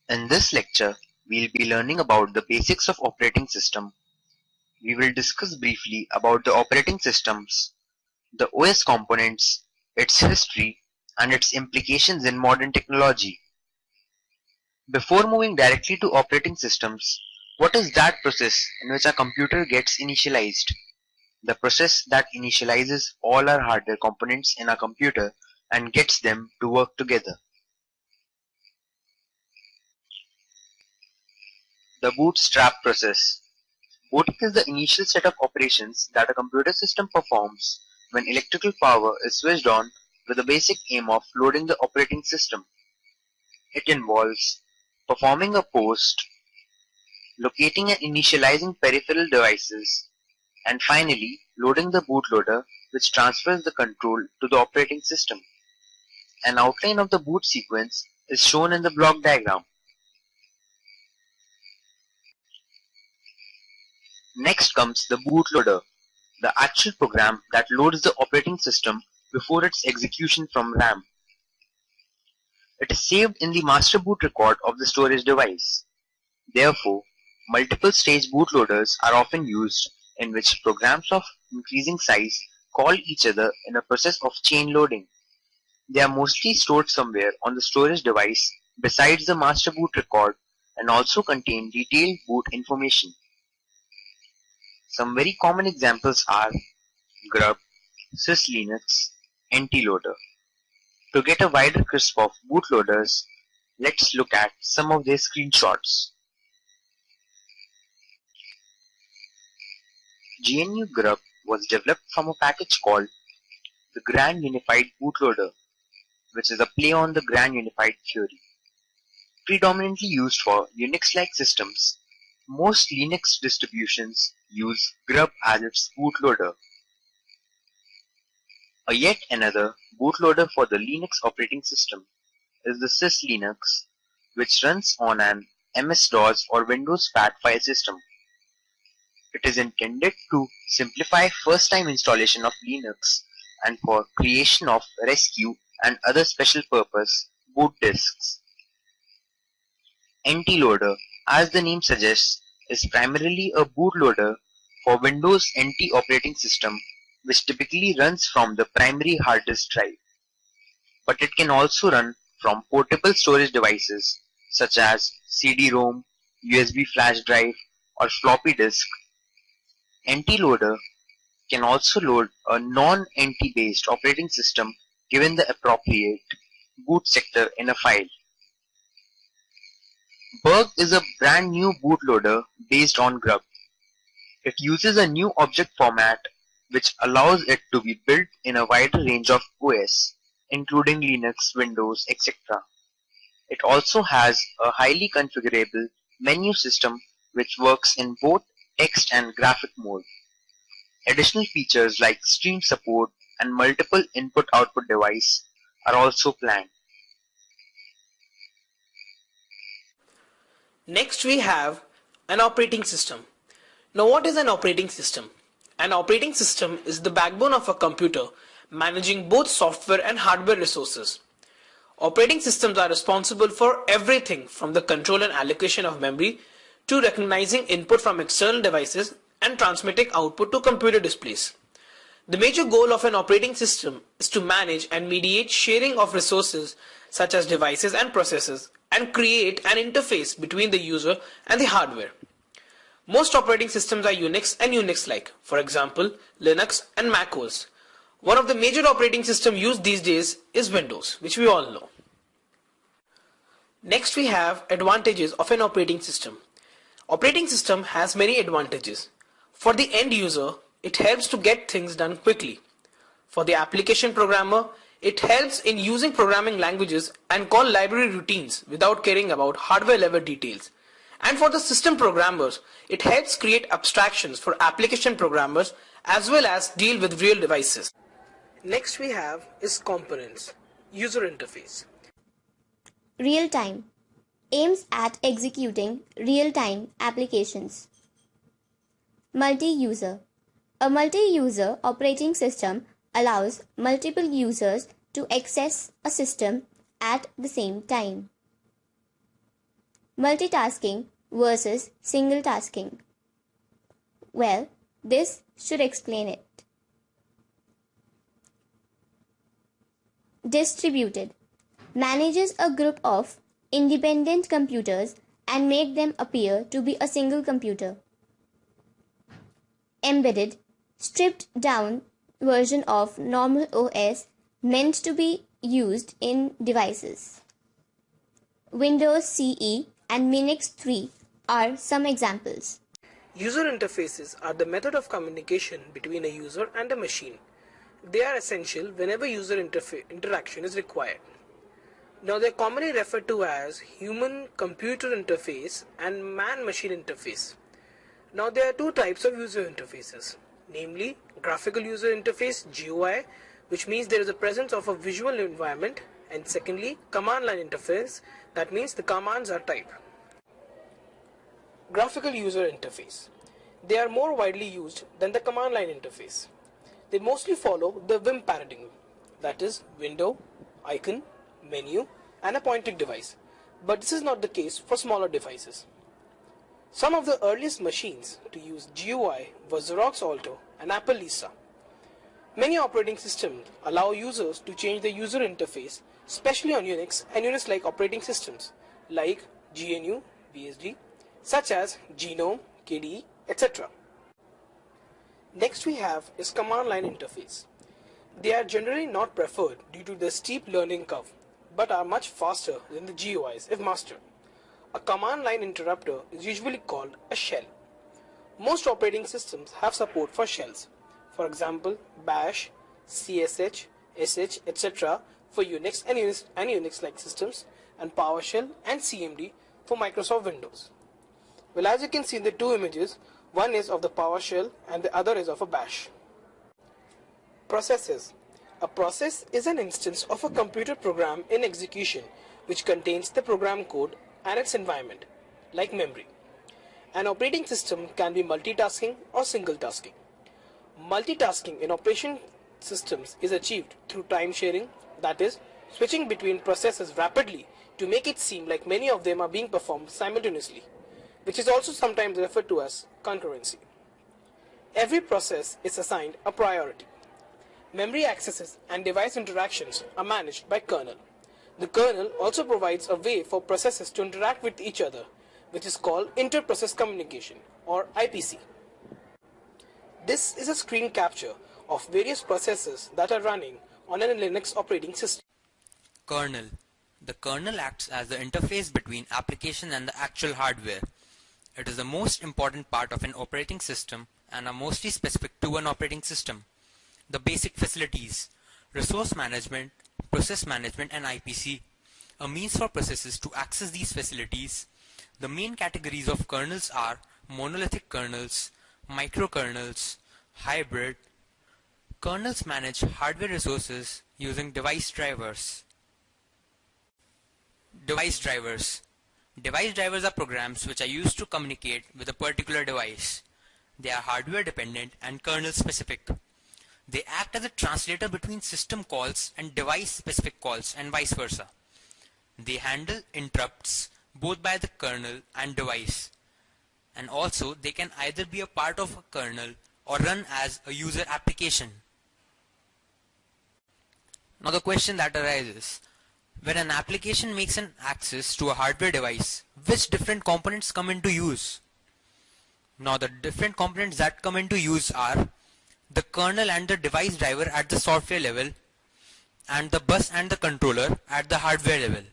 In this lecture, we'll be learning about the basics of operating system. We will discuss briefly about the operating systems, the OS components, its history, and its implications in modern technology. Before moving directly to operating systems, what is that process in which a computer gets initialized? The process that initializes all our hardware components in a computer and gets them to work together. The bootstrap process. Booting is the initial set of operations that a computer system performs when electrical power is switched on with the basic aim of loading the operating system. It involves performing a post, locating and initializing peripheral devices, and finally loading the bootloader, which transfers the control to the operating system. An outline of the boot sequence is shown in the block diagram. Next comes the bootloader, the actual program that loads the operating system before its execution from RAM. It is saved in the master boot record of the storage device. Therefore, multiple stage bootloaders are often used, in which programs of increasing size call each other in a process of chain loading. They are mostly stored somewhere on the storage device besides the master boot record and also contain detailed boot information. Some very common examples are grub, syslinux, ntloader. To get a wider grasp of bootloaders, let's look at some of their screenshots. GNU Grub was developed from a package called the Grand Unified Bootloader, which is a play on the Grand Unified theory. Predominantly used for Unix-like systems, most Linux distributions use Grub as its bootloader. A yet another bootloader for the Linux operating system is the syslinux, which runs on an MS-DOS or Windows FAT file system. It is intended to simplify first-time installation of Linux and for creation of rescue and other special purpose boot disks. Ntloader, as the name suggests, is primarily a bootloader for Windows NT operating system, which typically runs from the primary hard disk drive. But it can also run from portable storage devices such as CD-ROM, USB flash drive, or floppy disk. Ntloader can also load a non-NT based operating system given the appropriate boot sector in a file. Berg is a brand new bootloader based on Grub. It uses a new object format which allows it to be built in a wider range of OS, including Linux, Windows, etc. It also has a highly configurable menu system which works in both text and graphic mode. Additional features like stream support and multiple input-output device are also planned. Next we have an operating system. Now what is an operating system? An operating system is the backbone of a computer managing both software and hardware resources. Operating systems are responsible for everything from the control and allocation of memory to recognizing input from external devices and transmitting output to computer displays. The major goal of an operating system is to manage and mediate sharing of resources such as devices and processes and create an interface between the user and the hardware. Most operating systems are Unix and Unix-like, for example, Linux and Mac OS. One of the major operating systems used these days is Windows, which we all know. Next we have advantages of an operating system. Operating system has many advantages. For the end user, it helps to get things done quickly. For the application programmer, it helps in using programming languages and call library routines without caring about hardware level details. And for the system programmers, it helps create abstractions for application programmers as well as deal with real devices. Next we have is components, user interface. Real time aims at executing real-time applications. Multi-user. A multi-user operating system allows multiple users to access a system at the same time. Multitasking versus single tasking. Well, this should explain it. Distributed manages a group of independent computers and make them appear to be a single computer. Embedded, stripped down version of normal OS meant to be used in devices. Windows CE and Minix 3 are some examples. User interfaces are the method of communication between a user and a machine. They are essential whenever user interaction is required. Now they are commonly referred to as human-computer interface and man-machine interface. Now there are two types of user interfaces, namely graphical user interface GUI, which means there is a presence of a visual environment, and secondly command line interface, that means the commands are typed. Graphical user interface. They are more widely used than the command line interface. They mostly follow the Vim paradigm, that is window, icon, menu and a pointing device, but this is not the case for smaller devices. Some of the earliest machines to use GUI were Xerox Alto and Apple Lisa. Many operating systems allow users to change the user interface, especially on Unix and Unix-like operating systems like GNU, BSD, such as GNOME, KDE, etc. Next we have is command line interface. They are generally not preferred due to the steep learning curve, but are much faster than the GUIs if mastered. A command line interrupter is usually called a shell. Most operating systems have support for shells. For example, Bash, CSH, SH, etc. for Unix and Unix-like systems, and PowerShell and CMD for Microsoft Windows. Well, as you can see in the two images, one is of the PowerShell and the other is of a Bash. Processes. A process is an instance of a computer program in execution which contains the program code and its environment, like memory. An operating system can be multitasking or single tasking. Multitasking in operation systems is achieved through time sharing, that is, switching between processes rapidly to make it seem like many of them are being performed simultaneously, which is also sometimes referred to as concurrency. Every process is assigned a priority. Memory accesses and device interactions are managed by kernel. The kernel also provides a way for processes to interact with each other, which is called inter-process communication or IPC. This is a screen capture of various processes that are running on a Linux operating system. Kernel. The kernel acts as the interface between application and the actual hardware. It is the most important part of an operating system and are mostly specific to an operating system. The basic facilities: resource management, process management and IPC. A means for processes to access these facilities. The main categories of kernels are monolithic kernels, microkernels, hybrid. Kernels manage hardware resources using device drivers. Device drivers. Device drivers are programs which are used to communicate with a particular device. They are hardware dependent and kernel specific. They act as a translator between system calls and device specific calls and vice versa. They handle interrupts both by the kernel and device. And also they can either be a part of a kernel or run as a user application. Now the question that arises: when an application makes an access to a hardware device, which different components come into use? Now the different components that come into use are the kernel and the device driver at the software level, and the bus and the controller at the hardware level.